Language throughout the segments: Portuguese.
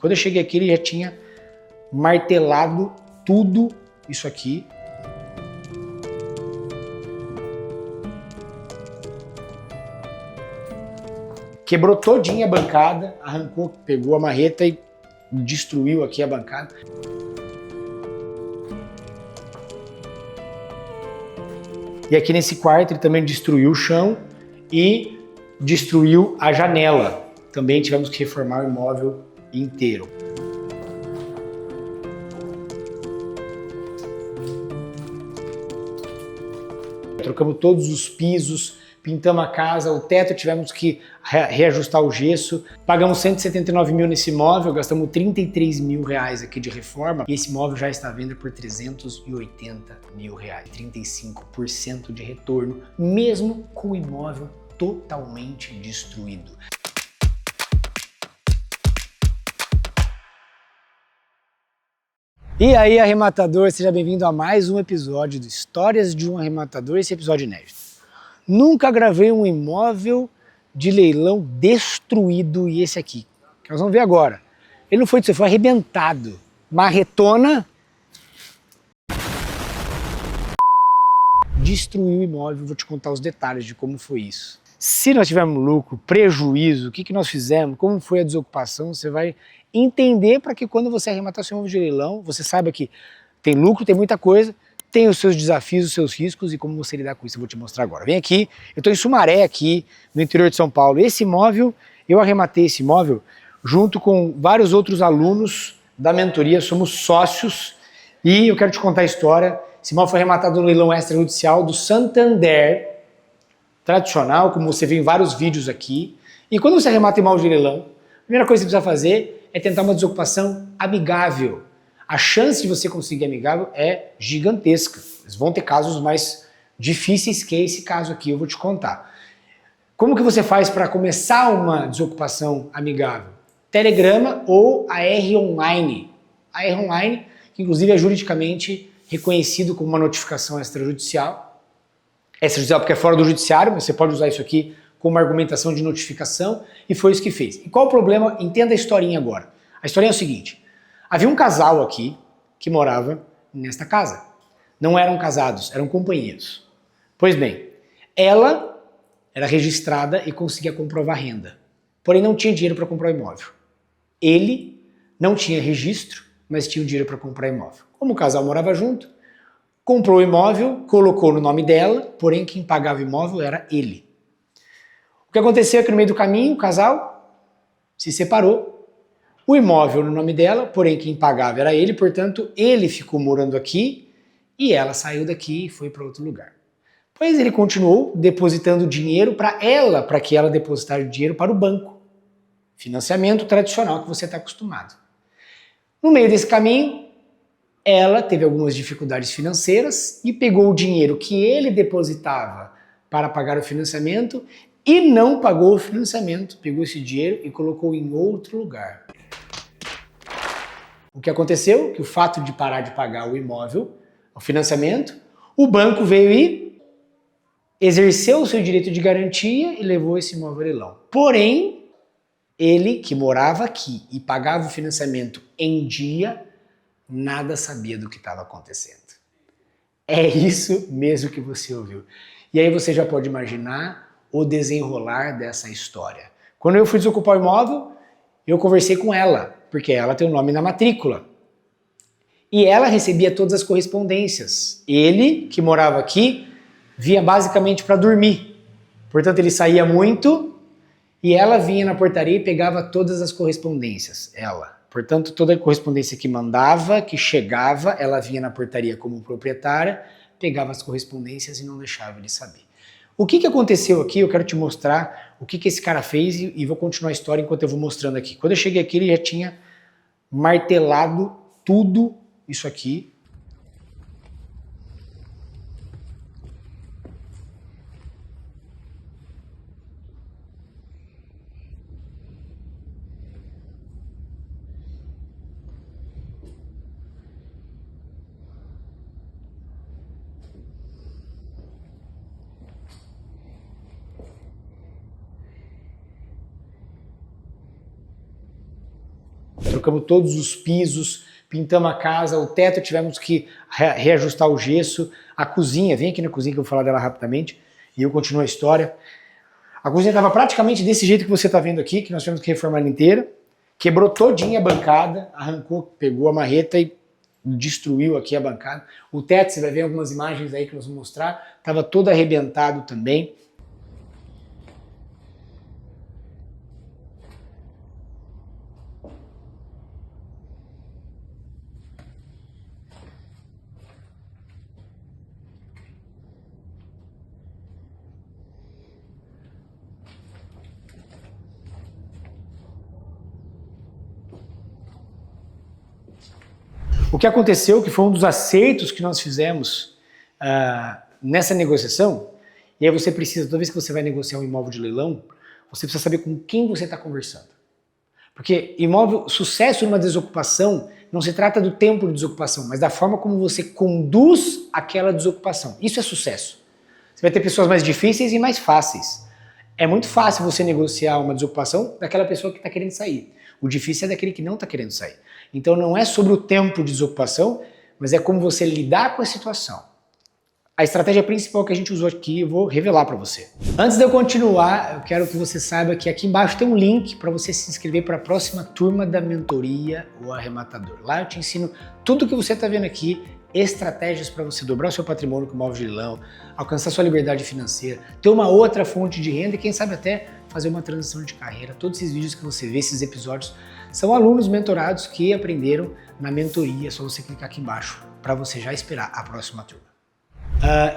Quando eu cheguei aqui, ele já tinha martelado tudo isso aqui. Quebrou todinha a bancada, arrancou, pegou a marreta e destruiu aqui a bancada. E aqui nesse quarto ele também destruiu o chão e destruiu a janela. Também tivemos que reformar o imóvel inteiro. Trocamos todos os pisos, pintamos a casa, o teto tivemos que reajustar o gesso. Pagamos 179 mil nesse imóvel, gastamos 33 mil reais aqui de reforma. E esse imóvel já está à venda por 380 mil reais. 35% de retorno, mesmo com o imóvel totalmente destruído. E aí, arrematador, seja bem-vindo a mais um episódio do Histórias de um Arrematador, esse episódio inédito. Nunca gravei um imóvel de leilão destruído e esse aqui, que nós vamos ver agora. Ele não foi disso, foi arrebentado. Marretona destruiu o imóvel, vou te contar os detalhes de como foi isso. Se nós tivermos lucro, prejuízo, o que nós fizemos, como foi a desocupação, você vai entender para que quando você arrematar seu imóvel de leilão, você saiba que tem lucro, tem muita coisa, tem os seus desafios, os seus riscos e como você lidar com isso eu vou te mostrar agora. Vem aqui, eu estou em Sumaré aqui, no interior de São Paulo. Esse imóvel, eu arrematei esse imóvel junto com vários outros alunos da mentoria, somos sócios e eu quero te contar a história. Esse imóvel foi arrematado no leilão extrajudicial do Santander, tradicional, como você vê em vários vídeos aqui. E quando você arremata imóvel de leilão, a primeira coisa que você precisa fazer é tentar uma desocupação amigável. A chance de você conseguir amigável é gigantesca. Eles vão ter casos mais difíceis que esse caso aqui, eu vou te contar. Como que você faz para começar uma desocupação amigável? Telegrama ou a R-Online. A R-Online, que inclusive é juridicamente reconhecido como uma notificação extrajudicial. Extrajudicial porque é fora do judiciário, mas você pode usar isso aqui como uma argumentação de notificação, e foi isso que fez. E qual o problema? Entenda a historinha agora. A historinha é o seguinte: havia um casal aqui que morava nesta casa. Não eram casados, eram companheiros. Pois bem, ela era registrada e conseguia comprovar renda, porém não tinha dinheiro para comprar o imóvel. Ele não tinha registro, mas tinha o dinheiro para comprar o imóvel. Como o casal morava junto, comprou o imóvel, colocou no nome dela, porém quem pagava o imóvel era ele. O que aconteceu é que no meio do caminho o casal se separou. O imóvel no nome dela, porém quem pagava era ele, portanto ele ficou morando aqui e ela saiu daqui e foi para outro lugar. Pois ele continuou depositando dinheiro para ela, para que ela depositasse o dinheiro para o banco. Financiamento tradicional que você está acostumado. No meio desse caminho, ela teve algumas dificuldades financeiras e pegou o dinheiro que ele depositava para pagar o financiamento e não pagou o financiamento, pegou esse dinheiro e colocou em outro lugar. O que aconteceu? Que o fato de parar de pagar o imóvel, o financiamento, o banco veio e exerceu o seu direito de garantia e levou esse imóvel ao leilão. Porém, ele que morava aqui e pagava o financiamento em dia, nada sabia do que estava acontecendo. É isso mesmo que você ouviu. E aí você já pode imaginar o desenrolar dessa história. Quando eu fui desocupar o imóvel, eu conversei com ela, porque ela tem o nome na matrícula. E ela recebia todas as correspondências. Ele, que morava aqui, vinha basicamente para dormir. Portanto, ele saía muito e ela vinha na portaria e pegava todas as correspondências. Ela. Portanto, toda a correspondência que mandava, que chegava, ela vinha na portaria como proprietária, pegava as correspondências e não deixava ele saber. O que aconteceu aqui? Eu quero te mostrar o que esse cara fez e vou continuar a história enquanto eu vou mostrando aqui. Quando eu cheguei aqui, ele já tinha martelado tudo isso aqui. trocamos todos os pisos, pintamos a casa, o teto tivemos que reajustar o gesso, a cozinha, vem aqui na cozinha que eu vou falar dela rapidamente, e eu continuo a história. A cozinha estava praticamente desse jeito que você está vendo aqui, que nós tivemos que reformar ela inteira, quebrou todinha a bancada, arrancou, pegou a marreta e destruiu aqui a bancada. O teto, você vai ver algumas imagens aí que nós vamos mostrar, estava todo arrebentado também. O que aconteceu, que foi um dos acertos que nós fizemos nessa negociação, e aí você precisa, toda vez que você vai negociar um imóvel de leilão, você precisa saber com quem você está conversando. Porque sucesso numa desocupação não se trata do tempo de desocupação, mas da forma como você conduz aquela desocupação. Isso é sucesso. Você vai ter pessoas mais difíceis e mais fáceis. É muito fácil você negociar uma desocupação daquela pessoa que está querendo sair. O difícil é daquele que não está querendo sair. Então não é sobre o tempo de desocupação, mas é como você lidar com a situação. A estratégia principal que a gente usou aqui eu vou revelar para você. Antes de eu continuar, eu quero que você saiba que aqui embaixo tem um link para você se inscrever para a próxima turma da mentoria O Arrematador. Lá eu te ensino tudo o que você está vendo aqui, estratégias para você dobrar o seu patrimônio com imóvel de leilão, alcançar sua liberdade financeira, ter uma outra fonte de renda e quem sabe até fazer uma transição de carreira. Todos esses vídeos que você vê, esses episódios, são alunos mentorados que aprenderam na mentoria. É só você clicar aqui embaixo para você já esperar a próxima turma.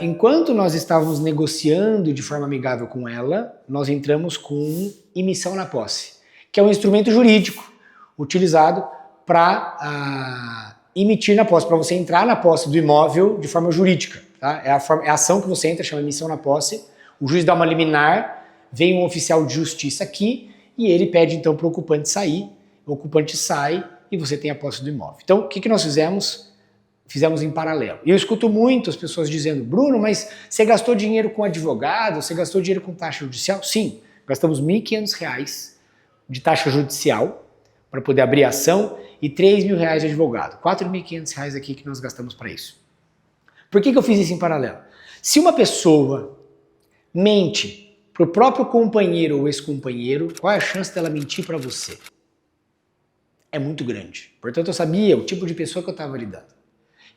Enquanto nós estávamos negociando de forma amigável com ela, nós entramos com imissão na posse, que é um instrumento jurídico utilizado para emitir na posse, para você entrar na posse do imóvel de forma jurídica. Tá? É a ação que você entra, chama emissão na posse, o juiz dá uma liminar, vem um oficial de justiça aqui e ele pede então para o ocupante sair, o ocupante sai e você tem a posse do imóvel. Então o que nós fizemos? Fizemos em paralelo. E eu escuto muito as pessoas dizendo, Bruno, mas você gastou dinheiro com advogado, você gastou dinheiro com taxa judicial? Sim, gastamos R$ 1.500 de taxa judicial para poder abrir a ação e R$ 3.000 de advogado. R$ 4.500 aqui que nós gastamos para isso. Por que eu fiz isso em paralelo? Se uma pessoa mente para o próprio companheiro ou ex-companheiro, qual é a chance dela mentir para você? É muito grande. Portanto, eu sabia o tipo de pessoa que eu estava lidando.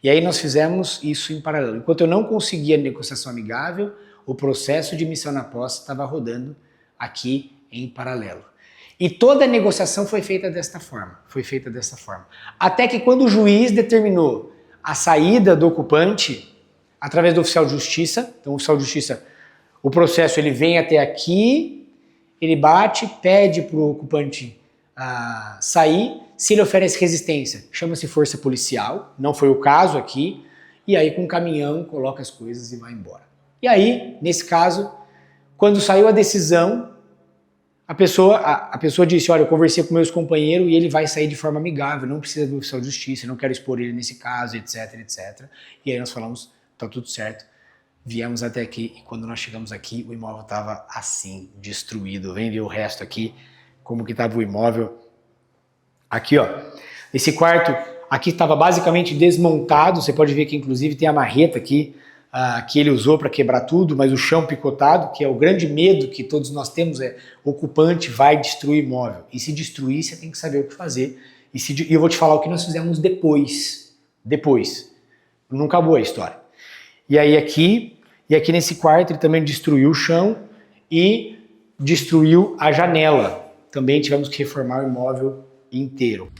E aí nós fizemos isso em paralelo. Enquanto eu não conseguia negociação amigável, o processo de emissão na posse estava rodando aqui em paralelo. E toda a negociação foi feita desta forma. Até que quando o juiz determinou a saída do ocupante, através do oficial de justiça, então o oficial de justiça, o processo ele vem até aqui, ele bate, pede para o ocupante sair. Se ele oferece resistência, chama-se força policial, não foi o caso aqui, e aí com um caminhão coloca as coisas e vai embora. E aí, nesse caso, quando saiu a decisão, a pessoa disse, olha, eu conversei com meus companheiros e ele vai sair de forma amigável, não precisa do oficial de justiça, não quero expor ele nesse caso, etc, etc. E aí nós falamos, tá tudo certo, viemos até aqui e quando nós chegamos aqui, o imóvel estava assim, destruído. Vem ver o resto aqui, como que estava o imóvel. Aqui, ó, esse quarto aqui estava basicamente desmontado, você pode ver que inclusive tem a marreta aqui que ele usou para quebrar tudo, mas o chão picotado, que é o grande medo que todos nós temos, é o ocupante vai destruir imóvel. E se destruir, você tem que saber o que fazer. E eu vou te falar o que nós fizemos depois. Não acabou a história. E aqui nesse quarto ele também destruiu o chão e destruiu a janela. Também tivemos que reformar o imóvel inteiro.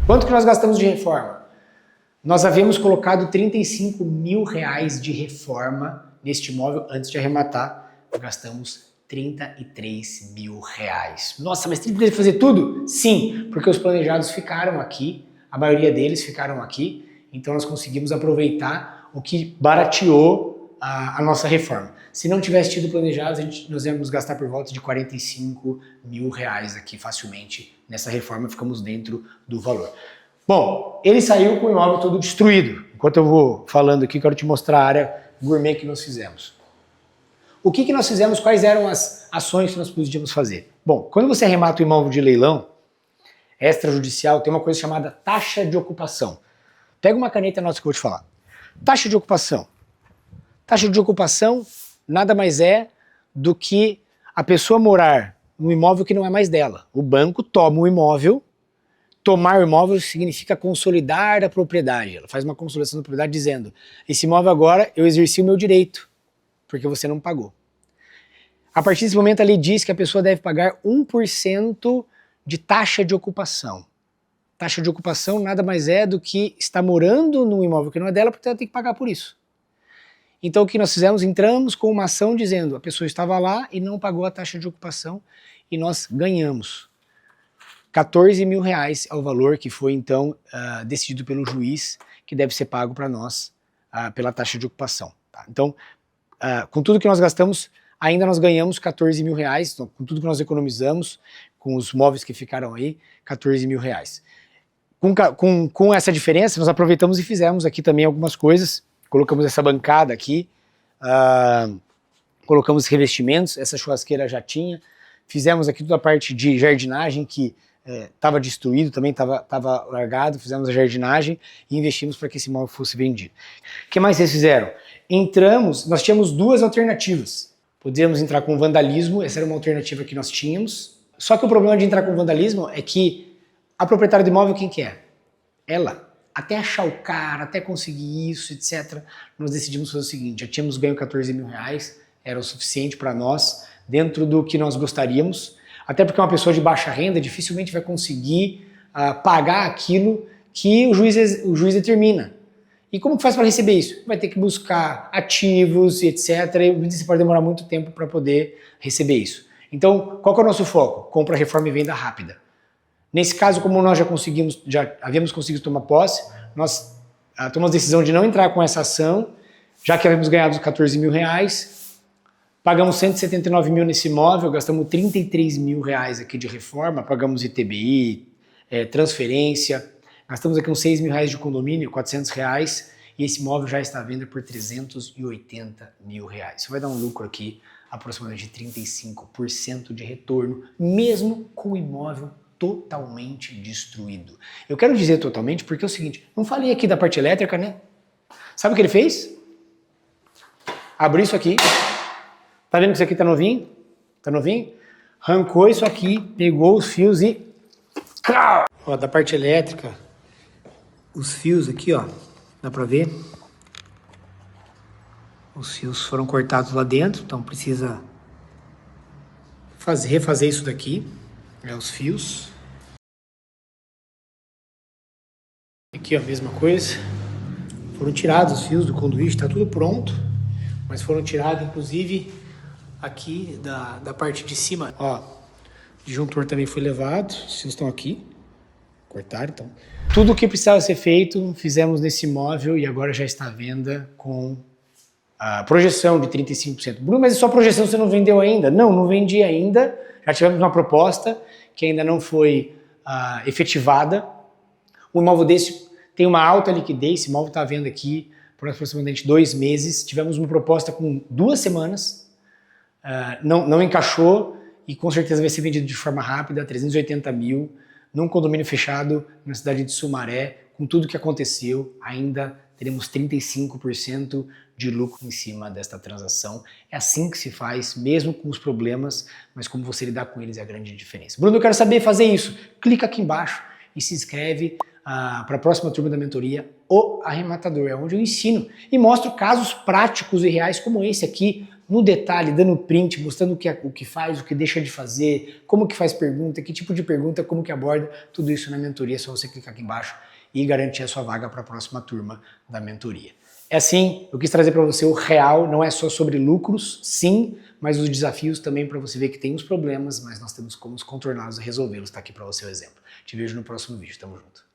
Quanto que nós gastamos de reforma? Nós havíamos colocado R$ 35.000 de reforma neste imóvel antes de arrematar. Gastamos R$ 33 mil. Nossa, mas 33 fazer tudo? Sim, porque os planejados ficaram aqui, a maioria deles ficaram aqui, então nós conseguimos aproveitar o que barateou a nossa reforma. Se não tivesse tido planejados, nós íamos gastar por volta de R$ 45 mil aqui facilmente nessa reforma, ficamos dentro do valor. Bom, ele saiu com o imóvel todo destruído. Enquanto eu vou falando aqui, quero te mostrar a área gourmet que nós fizemos. O que nós fizemos? Quais eram as ações que nós podíamos fazer? Bom, quando você arremata o imóvel de leilão extrajudicial, tem uma coisa chamada taxa de ocupação. Pega uma caneta nossa que eu vou te falar. Taxa de ocupação. Taxa de ocupação nada mais é do que a pessoa morar num imóvel que não é mais dela. O banco toma o imóvel. Tomar o imóvel significa consolidar a propriedade. Ela faz uma consolidação da propriedade dizendo: esse imóvel agora eu exerci o meu direito, porque você não pagou. A partir desse momento a lei diz que a pessoa deve pagar 1% de taxa de ocupação. Taxa de ocupação nada mais é do que estar morando num imóvel que não é dela, porque ela tem que pagar por isso. Então o que nós fizemos? Entramos com uma ação dizendo: a pessoa estava lá e não pagou a taxa de ocupação, e nós ganhamos. R$ 14 mil é o valor que foi então decidido pelo juiz, que deve ser pago para nós pela taxa de ocupação. Tá? Então, com tudo que nós gastamos, ainda nós ganhamos R$ 14 mil, então, com tudo que nós economizamos, com os móveis que ficaram aí, R$ 14 mil. Com essa diferença, nós aproveitamos e fizemos aqui também algumas coisas. Colocamos essa bancada aqui, colocamos revestimentos, essa churrasqueira já tinha, fizemos aqui toda a parte de jardinagem que estava destruído, também estava largado, fizemos a jardinagem e investimos para que esse imóvel fosse vendido. O que mais vocês fizeram? Nós tínhamos duas alternativas. Podíamos entrar com vandalismo, essa era uma alternativa que nós tínhamos, só que o problema de entrar com vandalismo é que a proprietária do imóvel, quem que é? Ela. Até achar o cara, até conseguir isso, etc., nós decidimos fazer o seguinte: já tínhamos ganho R$ 14 mil, era o suficiente para nós, dentro do que nós gostaríamos, até porque uma pessoa de baixa renda dificilmente vai conseguir pagar aquilo que o juiz determina. E como que faz para receber isso? Vai ter que buscar ativos, etc., e você pode demorar muito tempo para poder receber isso. Então, qual que é o nosso foco? Compra, reforma e venda rápida. Nesse caso, como nós já havíamos conseguido tomar posse, nós tomamos a decisão de não entrar com essa ação, já que havíamos ganhado os R$ 14 mil, pagamos 179 mil nesse imóvel, gastamos R$ 33 mil aqui de reforma, pagamos ITBI, transferência, gastamos aqui uns R$ 6 mil de condomínio, R$ 400, e esse imóvel já está à venda por R$ 380 mil. Isso vai dar um lucro aqui aproximadamente de 35% de retorno, mesmo com o imóvel totalmente destruído. Eu quero dizer totalmente porque é o seguinte: não falei aqui da parte elétrica, né? Sabe o que ele fez? Abriu isso aqui. Tá vendo que isso aqui tá novinho? Tá novinho? Arrancou isso aqui, pegou os fios e... Ó, da parte elétrica, os fios aqui, ó, dá pra ver? Os fios foram cortados lá dentro, então precisa refazer isso daqui. Os fios. Aqui ó, a mesma coisa. Foram tirados os fios do conduíte, tá tudo pronto. Mas foram tirados, inclusive, aqui da parte de cima. Ó, o disjuntor também foi levado. Os fios estão aqui. Cortaram, então. Tudo o que precisava ser feito, fizemos nesse imóvel e agora já está à venda com a projeção de 35%. Bruno, mas é só projeção, você não vendeu ainda? Não, não vendi ainda. Já tivemos uma proposta que ainda não foi efetivada. Um imóvel desse tem uma alta liquidez, esse imóvel está à venda aqui por aproximadamente 2 meses. Tivemos uma proposta com 2 semanas, não encaixou e com certeza vai ser vendido de forma rápida, 380 mil, num condomínio fechado na cidade de Sumaré. Com tudo que aconteceu, ainda teremos 35% de lucro em cima desta transação. É assim que se faz, mesmo com os problemas, mas como você lidar com eles é a grande diferença. Bruno, eu quero saber fazer isso. Clica aqui embaixo e se inscreve para a próxima turma da mentoria, O Arrematador, é onde eu ensino e mostro casos práticos e reais como esse aqui, no detalhe, dando print, mostrando o que faz, o que deixa de fazer, como que faz pergunta, que tipo de pergunta, como que aborda, tudo isso na mentoria. É só você clicar aqui embaixo e garantir a sua vaga para a próxima turma da mentoria. É assim, eu quis trazer para você o real, não é só sobre lucros, sim, mas os desafios também para você ver que tem os problemas, mas nós temos como contorná-los e resolvê-los. Está aqui para você o exemplo. Te vejo no próximo vídeo. Tamo junto.